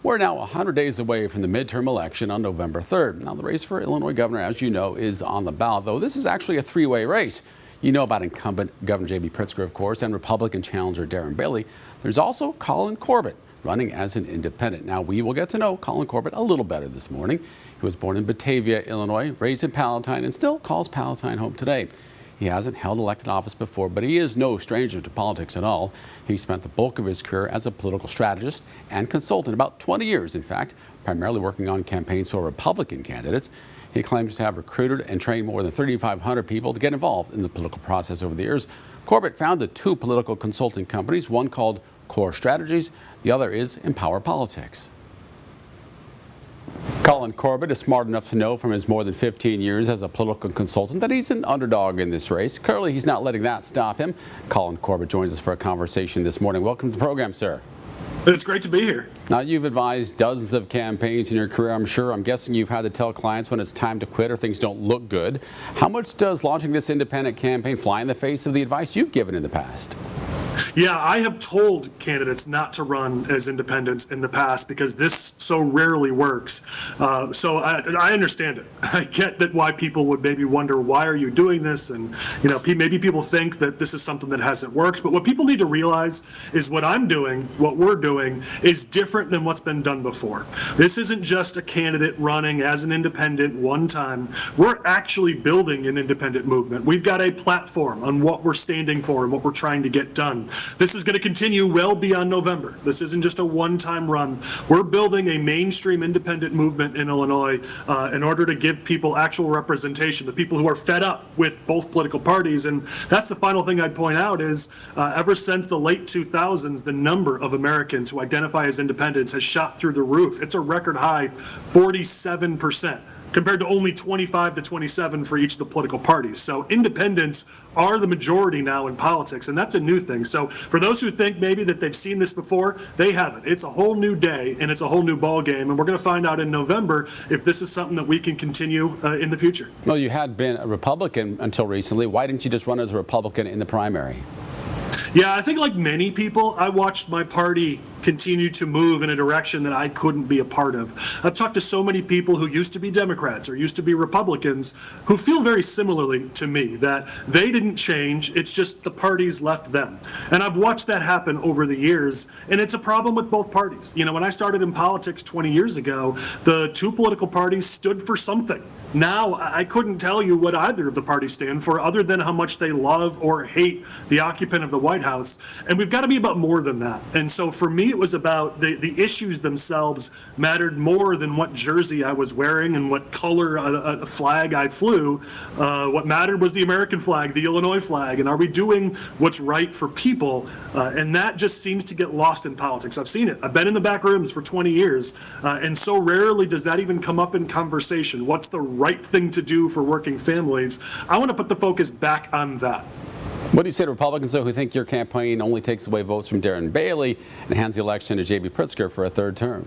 We're now 100 days away from the midterm election on November 3rd. Now, the race for Illinois governor, as you know, is on the ballot, though this is actually a three-way race. You know about incumbent Governor J.B. Pritzker, of course, and Republican challenger Darren Bailey. There's also Collin Corbett running as an independent. Now, we will get to know Collin Corbett a little better this morning. He was born in Batavia, Illinois, raised in Palatine, and still calls Palatine home today. He hasn't held elected office before, but he is no stranger to politics at all. He spent the bulk of his career as a political strategist and consultant, about 20 years, in fact, primarily working on campaigns for Republican candidates. He claims to have recruited and trained more than 3,500 people to get involved in the political process over the years. Corbett founded two political consulting companies, one called Core Strategies, the other is Empower Politics. Collin Corbett is smart enough to know from his more than 15 years as a political consultant that he's an underdog in this race. Clearly, he's not letting that stop him. Collin Corbett joins us for a conversation this morning. Welcome to the program, sir. It's great to be here. Now, you've advised dozens of campaigns in your career, I'm sure. I'm guessing you've had to tell clients when it's time to quit or things don't look good. How much does launching this independent campaign fly in the face of the advice you've given in the past? Yeah, I have told candidates not to run as independents in the past because this so rarely works. So I understand it. I get that why people would maybe wonder, why are you doing this? And, you know, maybe people think that this is something that hasn't worked. But what people need to realize is what I'm doing, what we're doing, is different than what's been done before. This isn't just a candidate running as an independent one time. We're actually building an independent movement. We've got a platform on what we're standing for and what we're trying to get done. This is going to continue well beyond November. This isn't just a one-time run. We're building a mainstream independent movement in Illinois in order to give people actual representation, the people who are fed up with both political parties. And that's the final thing I'd point out is ever since the late 2000s, the number of Americans who identify as independents has shot through the roof. It's a record high 47%. Compared to only 25 to 27 for each of the political parties. So independents are the majority now in politics, and that's a new thing. So for those who think maybe that they've seen this before, they haven't. It's a whole new day, and it's a whole new ball game, and we're going to find out in November if this is something that we can continue in the future. Well, you had been a Republican until recently. Why didn't you just run as a Republican in the primary? Yeah, I think like many people, I watched my party continue to move in a direction that I couldn't be a part of. I've talked to so many people who used to be Democrats or used to be Republicans who feel very similarly to me, that they didn't change, it's just the parties left them. And I've watched that happen over the years, and it's a problem with both parties. You know, when I started in politics 20 years ago, the two political parties stood for something. Now, I couldn't tell you what either of the parties stand for other than how much they love or hate the occupant of the White House. And we've got to be about more than that. And so for me, it was about the issues themselves mattered more than what jersey I was wearing and what color a flag I flew. What mattered was the American flag, the Illinois flag, and are we doing what's right for people? And that just seems to get lost in politics. I've seen it. I've been in the back rooms for 20 years, and so rarely does that even come up in conversation. What's the right thing to do for working families? I want to put the focus back on that. What do you say to Republicans, though, who think your campaign only takes away votes from Darren Bailey and hands the election to J.B. Pritzker for a third term?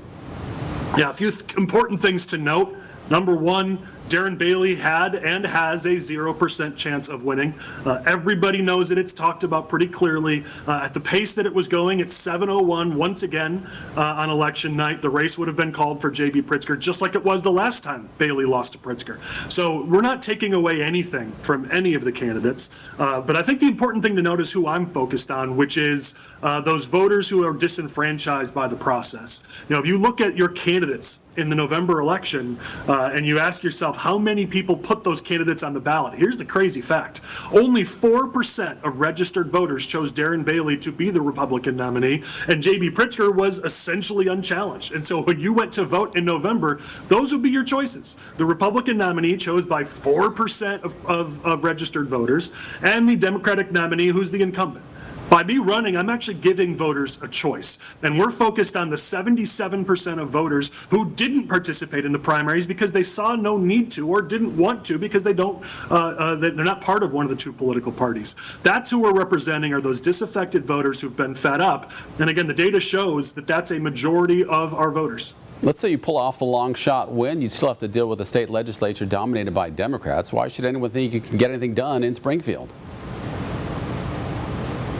Yeah, a few important things to note. Number one, Darren Bailey had and has a 0% chance of winning. Everybody knows it. It's talked about pretty clearly. At the pace that it was going, it's 7:01 once again on election night. The race would have been called for J.B. Pritzker, just like it was the last time Bailey lost to Pritzker. So we're not taking away anything from any of the candidates. But I think the important thing to note is who I'm focused on, which is those voters who are disenfranchised by the process. You know, if you look at your candidates in the November election and you ask yourself how many people put those candidates on the ballot, here's the crazy fact. Only 4% of registered voters chose Darren Bailey to be the Republican nominee, and J.B. Pritzker was essentially unchallenged. And so when you went to vote in November, those would be your choices. The Republican nominee chose by 4% of registered voters, and the Democratic nominee, who's the incumbent. By me running, I'm actually giving voters a choice. And we're focused on the 77% of voters who didn't participate in the primaries because they saw no need to or didn't want to because they're not part of one of the two political parties. That's who we're representing, are those disaffected voters who've been fed up. And again, the data shows that that's a majority of our voters. Let's say you pull off the long shot win, you'd still have to deal with a state legislature dominated by Democrats. Why should anyone think you can get anything done in Springfield?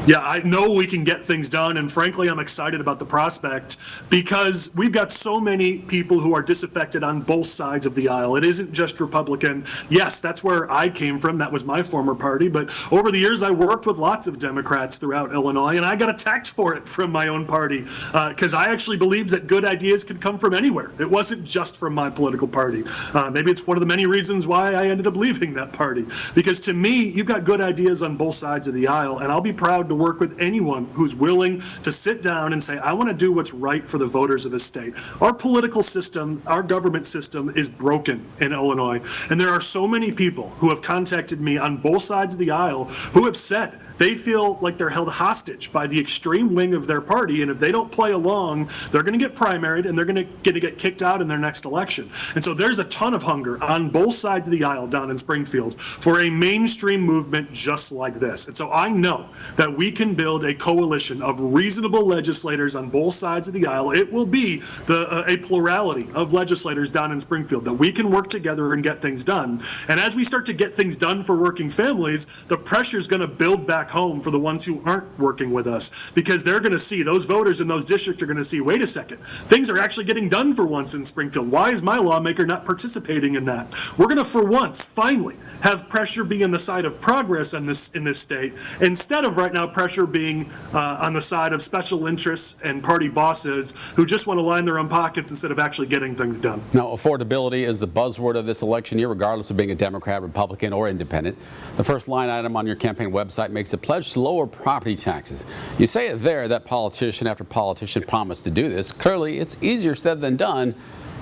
Yeah, I know we can get things done, and frankly, I'm excited about the prospect because we've got so many people who are disaffected on both sides of the aisle. It isn't just Republican. Yes, that's where I came from. That was my former party, but over the years, I worked with lots of Democrats throughout Illinois, and I got attacked for it from my own party because I actually believed that good ideas could come from anywhere. It wasn't just from my political party. Maybe it's one of the many reasons why I ended up leaving that party, because to me, you've got good ideas on both sides of the aisle, and I'll be proud to work with anyone who's willing to sit down and say, I want to do what's right for the voters of this state. Our political system, our government system is broken in Illinois. And there are so many people who have contacted me on both sides of the aisle who have said they feel like they're held hostage by the extreme wing of their party, and if they don't play along, they're going to get primaried and they're going to get kicked out in their next election. And so there's a ton of hunger on both sides of the aisle down in Springfield for a mainstream movement just like this. And so I know that we can build a coalition of reasonable legislators on both sides of the aisle. It will be a plurality of legislators down in Springfield, that we can work together and get things done. And as we start to get things done for working families, the pressure is going to build back home for the ones who aren't working with us, because they're going to see, those voters in those districts are going to see, wait a second, things are actually getting done for once in Springfield. Why is my lawmaker not participating in that? We're going to, for once, finally have pressure be on the side of progress in this state, instead of right now pressure being on the side of special interests and party bosses who just want to line their own pockets instead of actually getting things done. Now, affordability is the buzzword of this election year, regardless of being a Democrat, Republican, or independent. The first line item on your campaign website makes a pledge to lower property taxes. You say it there that politician after politician promised to do this. Clearly, it's easier said than done.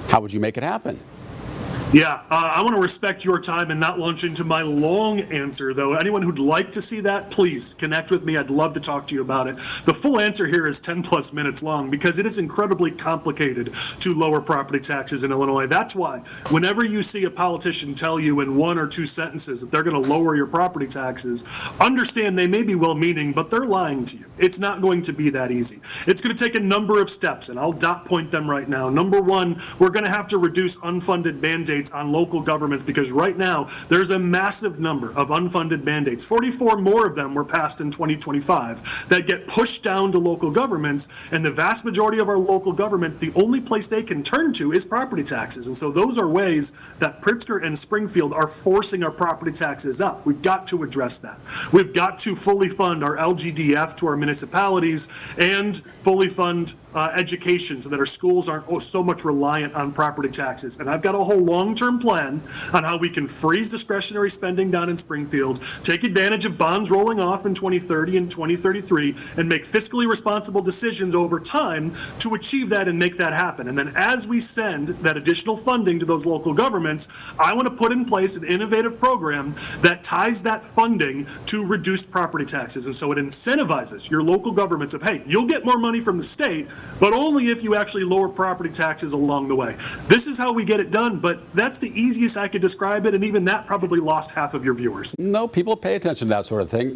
How would you make it happen? Yeah, I want to respect your time and not launch into my long answer, though. Anyone who'd like to see that, please connect with me. I'd love to talk to you about it. The full answer here is 10 plus minutes long because it is incredibly complicated to lower property taxes in Illinois. That's why whenever you see a politician tell you in one or two sentences that they're going to lower your property taxes, understand they may be well-meaning, but they're lying to you. It's not going to be that easy. It's going to take a number of steps, and I'll dot point them right now. Number one, we're going to have to reduce unfunded mandates on local governments, because right now there's a massive number of unfunded mandates. 44 more of them were passed in 2025 that get pushed down to local governments, and the vast majority of our local government, the only place they can turn to is property taxes. And so those are ways that Pritzker and Springfield are forcing our property taxes up. We've got to address that. We've got to fully fund our LGDF to our municipalities and fully fund education so that our schools aren't so much reliant on property taxes. And I've got a whole long-term plan on how we can freeze discretionary spending down in Springfield, take advantage of bonds rolling off in 2030 and 2033, and make fiscally responsible decisions over time to achieve that and make that happen. And then as we send that additional funding to those local governments, I want to put in place an innovative program that ties that funding to reduced property taxes. And so it incentivizes your local governments of, hey, you'll get more money from the state, but only if you actually lower property taxes along the way. This is how we get it done, but that's the easiest I could describe it, and even that probably lost half of your viewers. No, people pay attention to that sort of thing.